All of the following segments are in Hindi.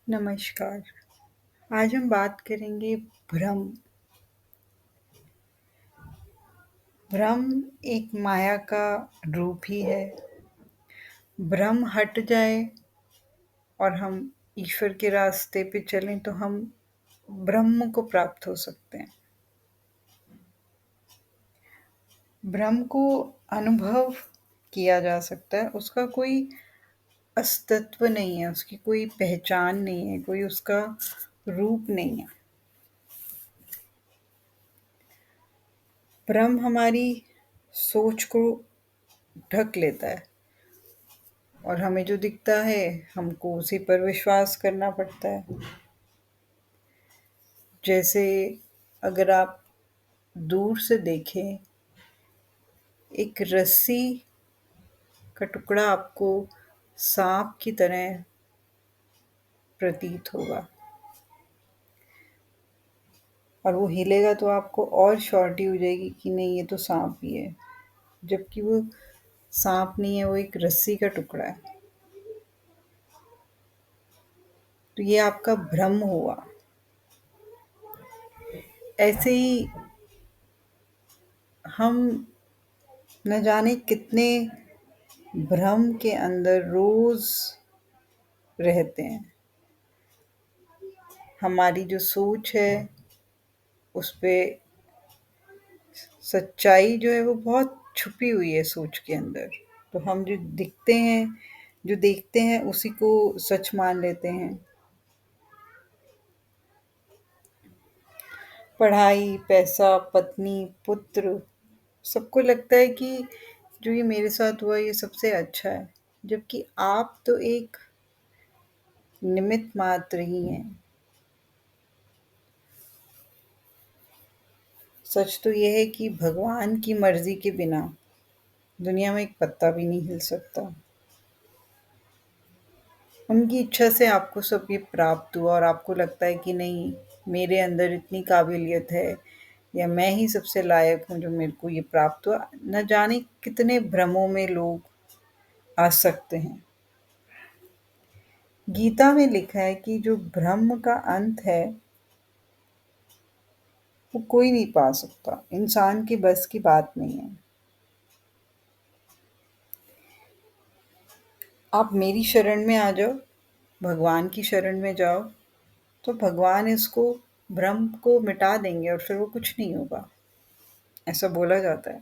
नमस्कार। आज हम बात करेंगे भ्रम। भ्रम एक माया का रूप ही है। भ्रम हट जाए और हम ईश्वर के रास्ते पे चलें तो हम ब्रह्म को प्राप्त हो सकते हैं। भ्रम को अनुभव किया जा सकता है, उसका कोई अस्तित्व नहीं है, उसकी कोई पहचान नहीं है, कोई उसका रूप नहीं है। भ्रम हमारी सोच को ढक लेता है और हमें जो दिखता है हमको उसी पर विश्वास करना पड़ता है। जैसे अगर आप दूर से देखें, एक रस्सी का टुकड़ा आपको सांप की तरह प्रतीत होगा और वो हिलेगा तो आपको और श्योरिटी हो जाएगी कि नहीं, ये तो सांप ही है, जबकि वो सांप नहीं है, वो एक रस्सी का टुकड़ा है। तो ये आपका भ्रम हुआ। ऐसे ही हम न जाने कितने भ्रम के अंदर रोज रहते हैं। हमारी जो सोच है उस पे सच्चाई जो है वो बहुत छुपी हुई है सोच के अंदर। तो हम जो दिखते हैं, जो देखते हैं उसी को सच मान लेते हैं। पढ़ाई, पैसा, पत्नी, पुत्र, सबको लगता है कि जो ये मेरे साथ हुआ ये सबसे अच्छा है, जबकि आप तो एक निमित्त मात्र ही हैं। सच तो ये है कि भगवान की मर्जी के बिना दुनिया में एक पत्ता भी नहीं हिल सकता। उनकी इच्छा से आपको सब ये प्राप्त हुआ और आपको लगता है कि नहीं, मेरे अंदर इतनी काबिलियत है या मैं ही सबसे लायक हूँ जो मेरे को ये प्राप्त हुआ। न जाने कितने भ्रमों में लोग आ सकते हैं। गीता में लिखा है कि जो ब्रह्म का अंत है वो कोई नहीं पा सकता, इंसान की बस की बात नहीं है। आप मेरी शरण में आ जाओ, भगवान की शरण में जाओ, तो भगवान इसको भ्रम को मिटा देंगे और फिर वो कुछ नहीं होगा, ऐसा बोला जाता है।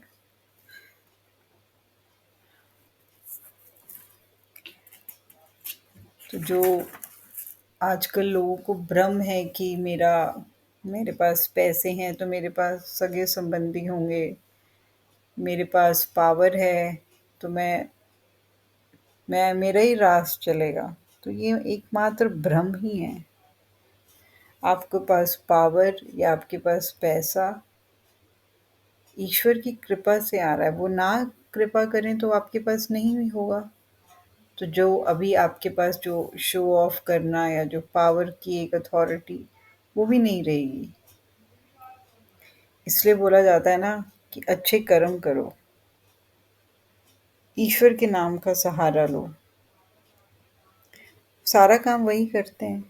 तो जो आजकल लोगों को भ्रम है कि मेरे पास पैसे हैं तो मेरे पास सगे संबंधी होंगे, मेरे पास पावर है तो मैं मेरा ही राज चलेगा, तो ये एकमात्र भ्रम ही है। आपके पास पावर या आपके पास पैसा ईश्वर की कृपा से आ रहा है, वो ना कृपा करें तो आपके पास नहीं भी होगा। तो जो अभी आपके पास जो शो ऑफ करना या जो पावर की एक अथॉरिटी, वो भी नहीं रहेगी। इसलिए बोला जाता है ना कि अच्छे कर्म करो, ईश्वर के नाम का सहारा लो। सारा काम वही करते हैं।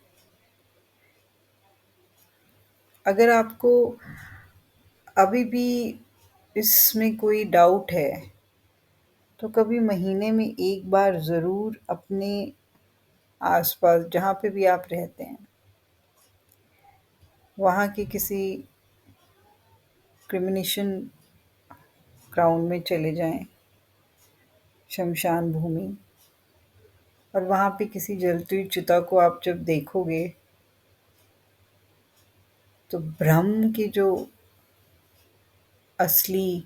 अगर आपको अभी भी इसमें कोई डाउट है तो कभी महीने में एक बार ज़रूर अपने आसपास जहाँ पे भी आप रहते हैं वहाँ के किसी क्रिमिनेशन ग्राउंड में चले जाएं, शमशान भूमि, और वहाँ पे किसी जलती हुई चिता को आप जब देखोगे तो ब्रह्म की जो असली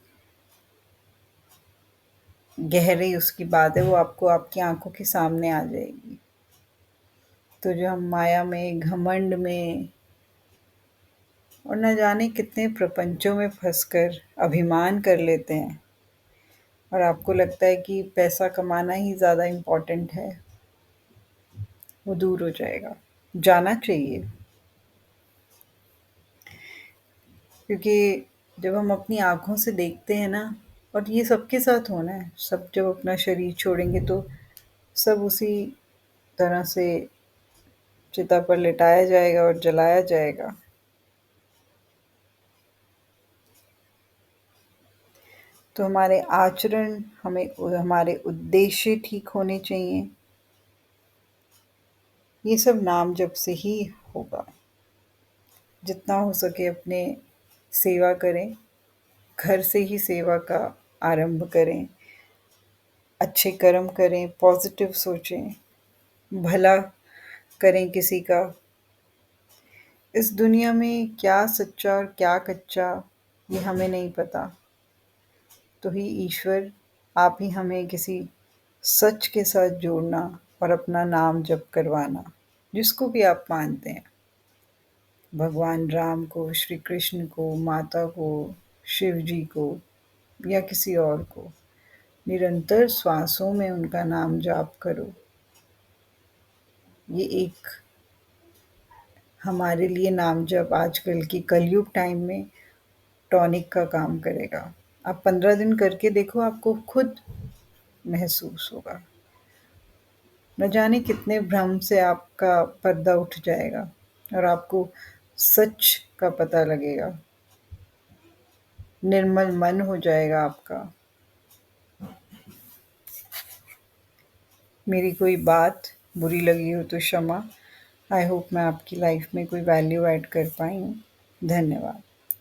गहरी उसकी बात है वो आपको आपकी आंखों के सामने आ जाएगी। तो जो हम माया में, घमंड में और न जाने कितने प्रपंचों में फंसकर अभिमान कर लेते हैं और आपको लगता है कि पैसा कमाना ही ज़्यादा इम्पोर्टेंट है, वो दूर हो जाएगा। जाना चाहिए, क्योंकि जब हम अपनी आँखों से देखते हैं ना, और ये सबके साथ होना है, सब जब अपना शरीर छोड़ेंगे तो सब उसी तरह से चिता पर लिटाया जाएगा और जलाया जाएगा। तो हमारे आचरण, हमारे उद्देश्य ठीक होने चाहिए। ये सब नाम जप से ही होगा। जितना हो सके अपने सेवा करें, घर से ही सेवा का आरंभ करें, अच्छे कर्म करें, पॉजिटिव सोचें, भला करें किसी का। इस दुनिया में क्या सच्चा और क्या कच्चा, ये हमें नहीं पता। तो ही ईश्वर, आप ही हमें किसी सच के साथ जोड़ना और अपना नाम जप करवाना, जिसको भी आप मानते हैं। भगवान राम को, श्री कृष्ण को, माता को, शिव जी को या किसी और को। निरंतर श्वासों में उनका नाम जाप करो। ये एक हमारे लिए नाम जप आजकल की कलयुग टाइम में टॉनिक का काम करेगा। आप 15 दिन करके देखो, आपको खुद महसूस होगा। न जाने कितने भ्रम से आपका पर्दा उठ जाएगा और आपको सच का पता लगेगा। निर्मल मन हो जाएगा आपका। मेरी कोई बात बुरी लगी हो तो क्षमा। आई होप मैं आपकी लाइफ में कोई वैल्यू ऐड कर पाई हूँ। धन्यवाद।